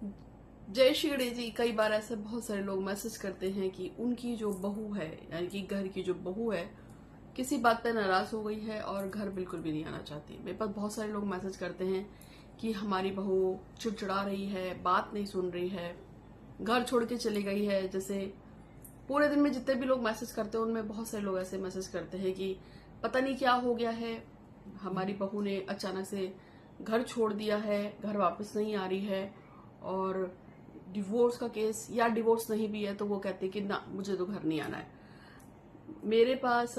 जय श्री गणेश जी। कई बार ऐसे बहुत सारे लोग मैसेज करते हैं कि उनकी जो बहू है, यानी कि घर की जो बहू है, किसी बात पे नाराज हो गई है और घर बिल्कुल भी नहीं आना चाहती। मेरे पास बहुत सारे लोग मैसेज करते हैं कि हमारी बहू चिड़चिड़ा रही है, बात नहीं सुन रही है, घर छोड़ के चली गई है। जैसे पूरे दिन में जितने भी लोग मैसेज करते हैं उनमें बहुत सारे लोग ऐसे मैसेज करते हैं कि पता नहीं क्या हो गया है, हमारी बहू ने अचानक से घर छोड़ दिया है, घर वापस नहीं आ रही है, और डिवोर्स का केस या डिवोर्स नहीं भी है तो वो कहते हैं कि ना, मुझे तो घर नहीं आना है। मेरे पास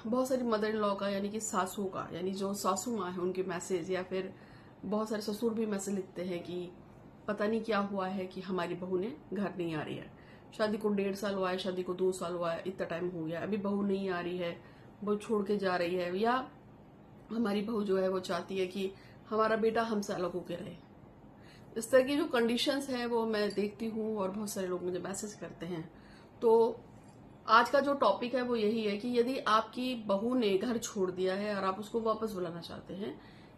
बहुत सारी मदर इन लॉ का, यानी कि सासू का, यानी जो सासू माँ है उनके मैसेज, या फिर बहुत सारे ससुर भी मैसेज लिखते हैं कि पता नहीं क्या हुआ है कि हमारी बहू ने घर नहीं आ रही है। शादी को 1.5 साल हुआ है, शादी को 2 साल हुआ है, इतना टाइम हो गया, अभी बहू नहीं आ रही है, वो छोड़ के जा रही है, या हमारी बहू जो है वो चाहती है कि हमारा बेटा हमसे अलग होकर रहे। इस तरह की जो कंडीशंस हैं वो मैं देखती हूँ और बहुत सारे लोग मुझे मैसेज करते हैं। तो आज का जो टॉपिक है वो यही है कि यदि आपकी बहू ने घर छोड़ दिया है और आप उसको वापस बुलाना चाहते हैं,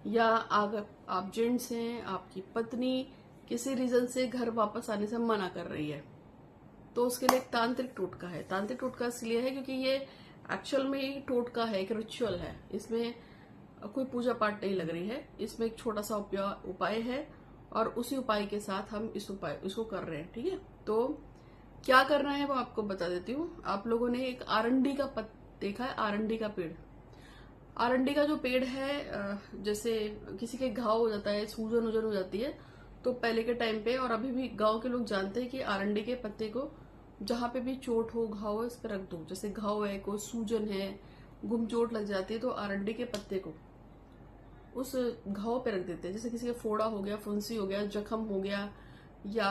या अगर आप जेंट्स हैं, आपकी पत्नी किसी रीजन से घर वापस आने से मना कर रही है, तो उसके लिए एक तांत्रिक टोटका है। तांत्रिक टोटका इसलिए है क्योंकि ये एक्चुअल में एक टोटका है, एक रिचुअल है। इसमें कोई पूजा पाठ नहीं लग रही है, इसमें एक छोटा सा उपाय है और उसी उपाय के साथ हम इसको कर रहे हैं। ठीक है, तो क्या करना है वो आपको बता देती हूँ। आप लोगों ने एक आरंडी का देखा है? आरंडी का पेड़, आरंडी का जो पेड़ है, जैसे किसी के घाव हो जाता है, सूजन वूजन हो जाती है, तो पहले के टाइम पे और अभी भी गांव के लोग जानते हैं कि आरंडी के पत्ते को जहां पे भी चोट हो, घाव हो, इस पर रख दो। जैसे घाव है, कोई सूजन है, गुम चोट लग जाती है, तो आरंडी के पत्ते को उस घाव पे रख देते हैं। जैसे किसी का फोड़ा हो गया, फुंसी हो गया, जख्म हो गया, या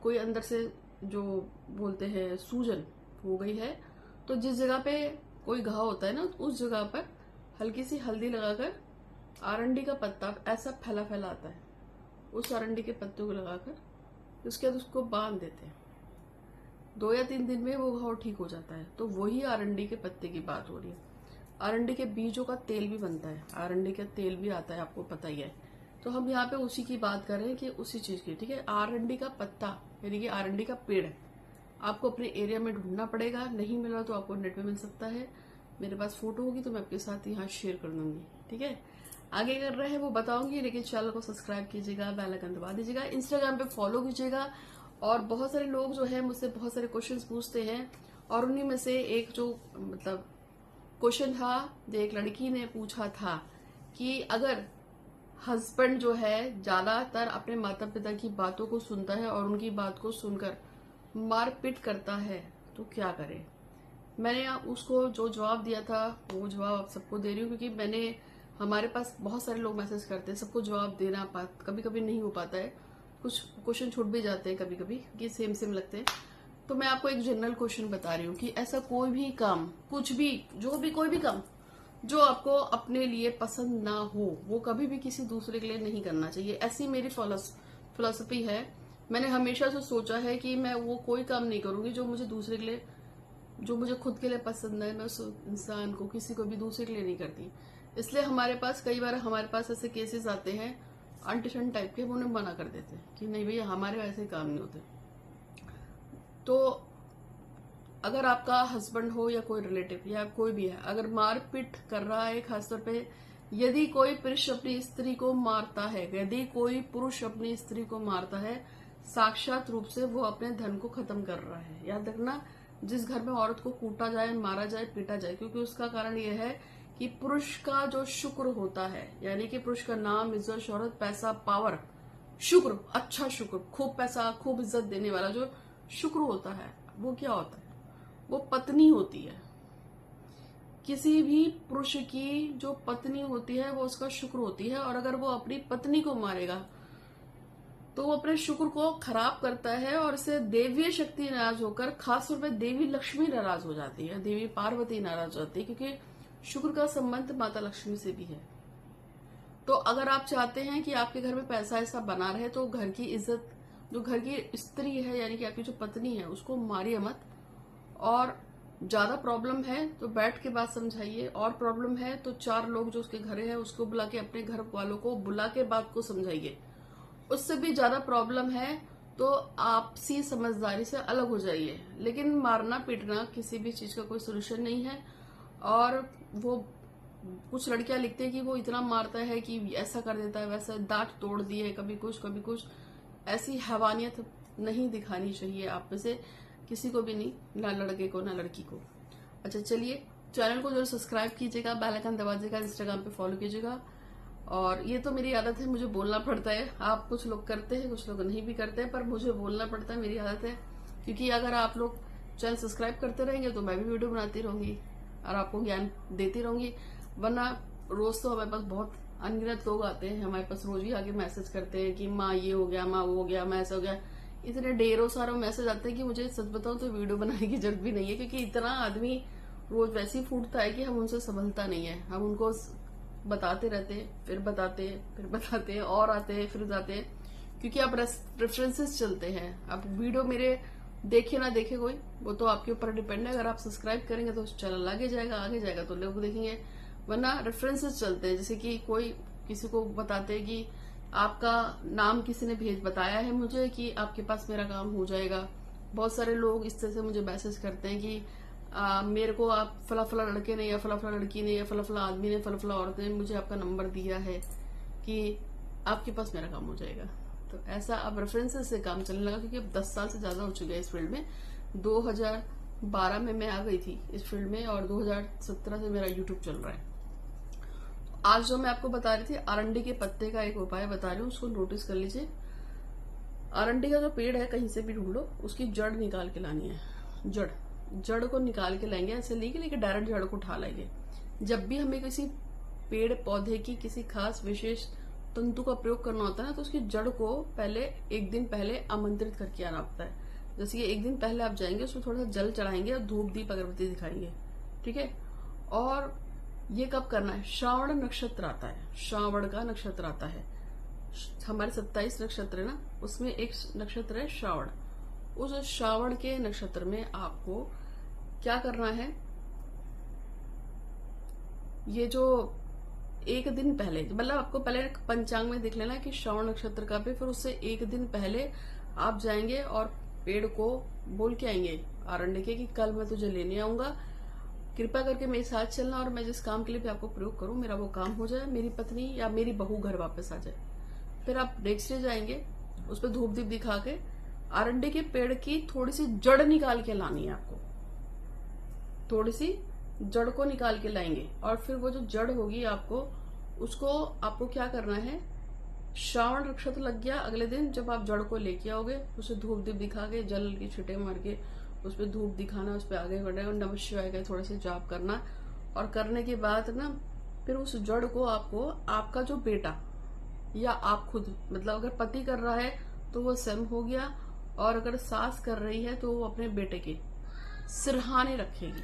कोई अंदर से जो बोलते हैं सूजन हो गई है, तो जिस जगह पे कोई घाव होता है ना, उस जगह पर हल्की सी हल्दी लगाकर आरंडी का पत्ता ऐसा फैला फैला आता है, उस आरंडी के पत्ते को लगाकर उसके बाद उसको बांध देते हैं। 2 या 3 दिन में वो घाव ठीक हो जाता है। तो वही आरंडी के पत्ते की बात हो रही है। आरंडी के बीजों का तेल भी बनता है, आरंडी का तेल भी आता है, आपको पता ही है। तो हम यहाँ पे उसी की बात कर रहे हैं कि उसी चीज की। ठीक है, आरंडी का पत्ता यानी कि आरंडी का पेड़ आपको अपने एरिया में ढूंढना पड़ेगा। नहीं मिला तो आपको नेट पे मिल सकता है, मेरे पास फोटो होगी तो मैं आपके साथ यहाँ शेयर कर दूंगी। ठीक है, आगे कर रहे हैं वो बताऊंगी, लेकिन चैनल को सब्सक्राइब कीजिएगा, बेल आइकन दबा दीजिएगा, इंस्टाग्राम पे फॉलो कीजिएगा। और बहुत सारे लोग जो है मुझसे बहुत सारे क्वेश्चंस पूछते हैं, और उन्हीं में से एक जो मतलब क्वेश्चन था, जो एक लड़की ने पूछा था कि अगर हस्बैंड जो है ज्यादातर अपने माता पिता की बातों को सुनता है और उनकी बात को सुनकर मारपीट करता है तो क्या करे। मैंने उसको जो जवाब दिया था वो जवाब आप सबको दे रही हूँ, क्योंकि हमारे पास बहुत सारे लोग मैसेज करते हैं, सबको जवाब देना कभी कभी नहीं हो पाता है, कुछ क्वेश्चन छूट भी जाते हैं कभी कभी कि सेम सेम लगते हैं। तो मैं आपको एक जनरल क्वेश्चन बता रही हूँ कि ऐसा कोई भी काम, कुछ भी, कोई भी काम जो आपको अपने लिए पसंद ना हो, वो कभी भी किसी दूसरे के लिए नहीं करना चाहिए। ऐसी मेरी फिलॉसफी है। मैंने हमेशा से सोचा है कि मैं वो कोई काम नहीं करूंगी जो मुझे दूसरे के लिए, जो मुझे खुद के लिए पसंद है, मैं उस इंसान को, किसी को भी दूसरे के लिए नहीं करती। इसलिए हमारे पास कई बार ऐसे केसेस आते हैं अनटिशन टाइप के, वो उन्हें मना कर देते हैं कि नहीं भैया, हमारे ऐसे काम नहीं होते। तो अगर आपका हस्बैंड हो या कोई रिलेटिव या कोई भी है, अगर मारपीट कर रहा है, खासतौर पे यदि कोई पुरुष अपनी स्त्री को मारता है, यदि कोई पुरुष अपनी स्त्री को मारता है, साक्षात रूप से वो अपने धन को खत्म कर रहा है। याद रखना, जिस घर में औरत को कूटा जाए, मारा जाए, पीटा जाए, क्योंकि उसका कारण यह है कि पुरुष का जो शुक्र होता है, यानी कि पुरुष का नाम, इज्जत, शोहरत, पैसा, पावर, शुक्र, अच्छा शुक्र, खूब पैसा, खूब इज्जत देने वाला जो शुक्र होता है, वो क्या होता है? वो पत्नी होती है। किसी भी पुरुष की जो पत्नी होती है वो उसका शुक्र होती है, और अगर वो अपनी पत्नी को मारेगा तो वो अपने शुक्र को खराब करता है, और इससे देवीय शक्ति नाराज होकर, खासतौर पर देवी लक्ष्मी नाराज हो जाती है, देवी पार्वती नाराज हो जाती है, क्योंकि शुक्र का संबंध माता लक्ष्मी से भी है। तो अगर आप चाहते हैं कि आपके घर में पैसा ऐसा बना रहे, तो घर की इज्जत, जो घर की स्त्री है यानी कि आपकी जो पत्नी है, उसको मारिए मत। और ज्यादा प्रॉब्लम है तो बैठ के बात समझाइए, और प्रॉब्लम है तो 4 लोग जो उसके घर है उसको बुला के, अपने घर वालों को बुला के बात को समझाइए। उससे भी ज्यादा प्रॉब्लम है तो आपसी समझदारी से अलग हो जाइए। लेकिन मारना पीटना किसी भी चीज का कोई सोल्यूशन नहीं है। और वो कुछ लड़कियां लिखते हैं कि वो इतना मारता है कि ऐसा कर देता है, वैसा दांत तोड़ दिए, कभी कुछ कभी कुछ। ऐसी हैवानियत नहीं दिखानी चाहिए आप में से किसी को भी नहीं, ना लड़के को ना लड़की को। अच्छा चलिए, चैनल को जरूर सब्सक्राइब कीजिएगा, बेल आइकन दबा दीजिएगा, इंस्टाग्राम पे फॉलो कीजिएगा। और ये तो मेरी आदत है, मुझे बोलना पड़ता है। आप कुछ लोग करते हैं, कुछ लोग नहीं भी करते हैं, पर मुझे बोलना पड़ता है, मेरी आदत है। क्योंकि अगर आप लोग चैनल सब्सक्राइब करते रहेंगे तो मैं भी वीडियो बनाती रहूंगी और आपको ज्ञान देती रहूंगी। वरना रोज तो हमारे पास बहुत अनगिनत लोग आते हैं, हमारे पास रोज ही आके मैसेज करते हैं कि माँ ये हो गया, माँ वो हो गया, माँ ऐसा हो गया। इतने ढेरों सारे मैसेज आते हैं कि मुझे सच बताऊं तो वीडियो बनाने की जरूरत भी नहीं है। क्योंकि इतना आदमी रोज वैसे ही फूटता है कि हम उनसे संभलता नहीं है। हम उनको बताते रहते हैं, फिर बताते हैं, फिर बताते हैं, और आते हैं, फिर जाते हैं। क्योंकि आप रेफरेंसेस चलते हैं। आप वीडियो मेरे देखे ना देखे कोई, वो तो आपके ऊपर डिपेंड है। अगर आप सब्सक्राइब करेंगे तो चैनल आगे जाएगा तो लोग देखेंगे। वरना रेफरेंसेस चलते हैं, जैसे कि कोई किसी को बताते हैं कि आपका नाम किसी ने बताया है मुझे कि आपके पास मेरा काम हो जाएगा। बहुत सारे लोग इस तरह से मुझे मैसेज करते हैं कि मेरे को आप फला फला लड़के ने या फला फला लड़की ने या फला फला आदमी ने, फला फला औरत ने मुझे आपका नंबर दिया है कि आपके पास मेरा काम हो जाएगा। तो ऐसा अब रेफरेंसेस से काम चलने लगा। क्योंकि अब 10 साल से ज्यादा हो चुके हैं इस फील्ड में। 2012 में मैं आ गई थी इस फील्ड में और 2017 से मेरा यूट्यूब चल रहा है। आज जो मैं आपको बता रही थी, अरंडी के पत्ते का एक उपाय बता रही हूँ, उसको नोटिस कर लीजिए। अरंडी का जो पेड़ है कहीं से भी ढूंढ लो, उसकी जड़ निकाल के लानी है। जड़ को निकाल के लाएंगे, ऐसे लेके डायरेक्ट जड़ को उठा लाएंगे। जब भी हमें किसी पेड़ पौधे की किसी खास विशेष तंतु का प्रयोग करना होता है ना, तो उसकी जड़ को पहले एक दिन पहले आमंत्रित करके आना होता है। जैसे कि एक दिन पहले आप जाएंगे, उसमें थोड़ा सा जल चढ़ाएंगे और धूप दीप अगरबत्ती दिखाएंगे, ठीक है। और ये कब करना है? श्रावण नक्षत्र आता है, श्रावण का नक्षत्र आता है। हमारे 27 नक्षत्र है ना, उसमें एक नक्षत्र है श्रावण। उस श्रावण के नक्षत्र में आपको क्या करना है? ये जो एक दिन पहले, मतलब आपको पहले पंचांग में देख लेना कि श्रावण नक्षत्र का भी, फिर उससे एक दिन पहले आप जाएंगे और पेड़ को बोल के आएंगे आरण्य के कि कल मैं तुझे लेने आऊंगा, कृपा करके मेरे साथ चलना और मैं जिस काम के लिए भी आपको प्रयोग करूं मेरा वो काम हो जाए, मेरी पत्नी या मेरी बहू घर वापस आ जाए। फिर आप नेक्स्ट डे जाएंगे, उस पर धूप दीप दिखा के आरंडी के पेड़ की थोड़ी सी जड़ निकाल के लानी है आपको। थोड़ी सी जड़ को निकाल के लाएंगे और फिर वो जो जड़ होगी उसको आपको क्या करना है? श्रावण नक्षत्र लग गया अगले दिन जब आप जड़ को लेके आओगे, उसे धूप दीप दिखा के, जल की छींटे मार के उस पर धूप दिखाना, उस पर आगे बढ़ना और नमः शिवाय का थोड़े से जाप करना। और करने के बाद ना फिर उस जड़ को आपको आपका जो बेटा या आप खुद, मतलब अगर पति कर रहा है तो वो स्वयं हो गया, और अगर सास कर रही है तो वो अपने बेटे के सिरहाने रखेगी।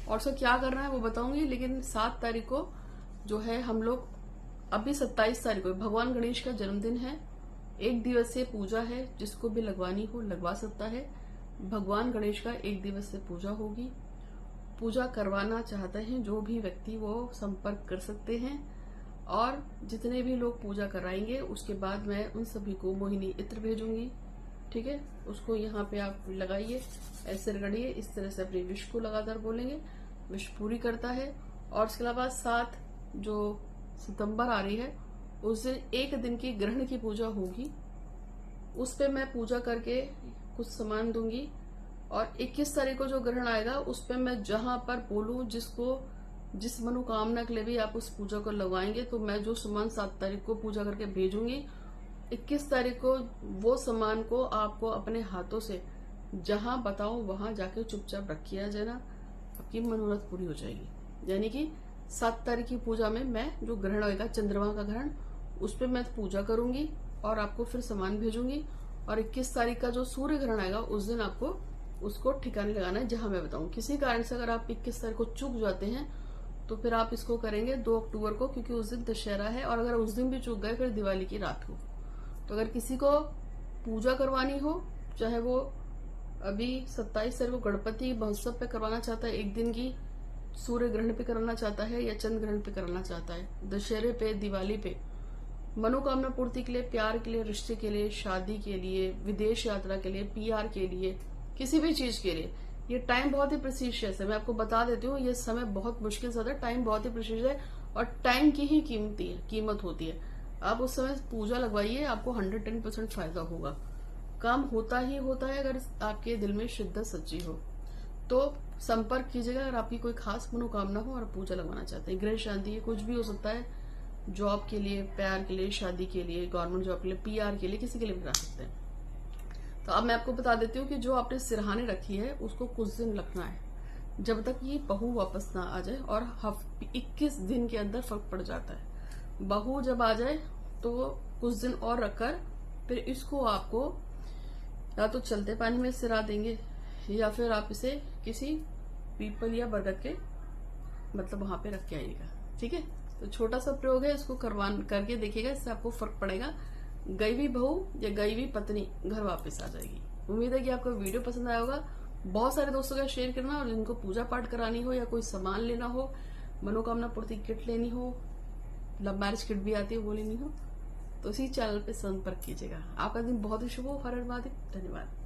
और उसको क्या करना है वो बताऊंगी। लेकिन 7 तारीख को जो है, हम लोग अभी 27 तारीख को भगवान गणेश का जन्मदिन है। 1 दिवसीय पूजा है, जिसको भी लगवानी हो लगवा सकता है। भगवान गणेश का 1 दिवसीय पूजा होगी। पूजा करवाना चाहते हैं जो भी व्यक्ति वो संपर्क कर सकते हैं। और जितने भी लोग पूजा कराएंगे उसके बाद मैं उन सभी को मोहिनी इत्र भेजूंगी, ठीक है। उसको यहाँ पे आप लगाइए, ऐसे रगड़िए, इस तरह से अपनी विश को लगातार बोलेंगे, विश पूरी करता है। और उसके अलावा 7 जो सितंबर आ रही है उस दिन 1 दिन की ग्रहण की पूजा होगी। उस पे मैं पूजा करके कुछ सामान दूंगी। और 21 तारीख को जो ग्रहण आएगा उस पे मैं जहां पर बोलूं, जिस मनोकामना के लिए भी आप उस पूजा को लगवाएंगे, तो मैं जो सामान 7 तारीख को पूजा करके भेजूंगी, 21 तारीख को वो सामान को आपको अपने हाथों से जहां बताओ वहां जाके चुपचाप रखिए जाना, आपकी मनोरथ पूरी हो जाएगी। यानी कि 7 तारीख की पूजा में मैं जो ग्रहण होगा, चंद्रमा का ग्रहण, उस पर मैं पूजा करूंगी और आपको फिर सामान भेजूंगी। और 21 तारीख का जो सूर्य ग्रहण आएगा उस दिन आपको उसको ठिकाने लगाना है जहां मैं बताऊं। किसी कारण से अगर आप 21 तारीख को चूक जाते हैं तो फिर आप इसको करेंगे 2 अक्टूबर को, क्योंकि उस दिन दशहरा है। और अगर उस दिन भी चूक गए फिर दिवाली की रात को। तो अगर किसी को पूजा करवानी हो, चाहे वो अभी 27 तारीख को गणपति महोत्सव पे करवाना चाहता है, 1 दिन की सूर्य ग्रहण पे कराना चाहता है, या चंद्र ग्रहण पे कराना चाहता है, दशहरे पे, दिवाली पे, मनोकामना पूर्ति के लिए, प्यार के लिए, रिश्ते के लिए, शादी के लिए, विदेश यात्रा के लिए, पीआर के लिए, किसी भी चीज के लिए ये टाइम बहुत ही प्रेसिशियस है। मैं आपको बता देती हूँ, ये समय बहुत मुश्किल से आता है, टाइम बहुत ही प्रेसिशियस है और टाइम की ही कीमत होती है। आप उस समय पूजा लगवाइए, आपको 110% फायदा होगा। काम होता ही होता है अगर आपके दिल में शिद्दत सच्ची हो। तो संपर्क कीजिएगा अगर आपकी कोई खास मनोकामना हो और पूजा लगवाना चाहते हैं। गृह शांति कुछ भी हो सकता है, जॉब के लिए, प्यार के लिए, शादी के लिए, गवर्नमेंट जॉब के लिए, पीआर के लिए, किसी के लिए भी करा सकते हैं। तो अब मैं आपको बता देती हूँ कि जो आपने सिरहाने रखी है उसको कुछ दिन रखना है, जब तक ये बहू वापस ना आ जाए, और 21 दिन के अंदर फर्क पड़ जाता है। बहू जब आ जाए तो कुछ दिन और रखकर फिर इसको आपको या तो चलते पानी में सिरा देंगे या फिर आप इसे किसी पीपल या बरगद के मतलब वहां पे रख के आइएगा। ठीक है, तो छोटा सा प्रयोग है, इसको करके देखिएगा, इससे आपको फर्क पड़ेगा। गई हुई बहू या गई हुई पत्नी घर वापस आ जाएगी। उम्मीद है कि आपको वीडियो पसंद आया होगा। बहुत सारे दोस्तों का शेयर करना, और जिनको पूजा पाठ करानी हो या कोई सामान लेना हो, मनोकामना पूर्ति किट लेनी हो, लव मैरिज किट भी आती है वो लेनी हो, तो इसी चैनल पे संपर्क कीजिएगा। आपका दिन बहुत ही शुभ हो। हर हर महादेव। धन्यवाद।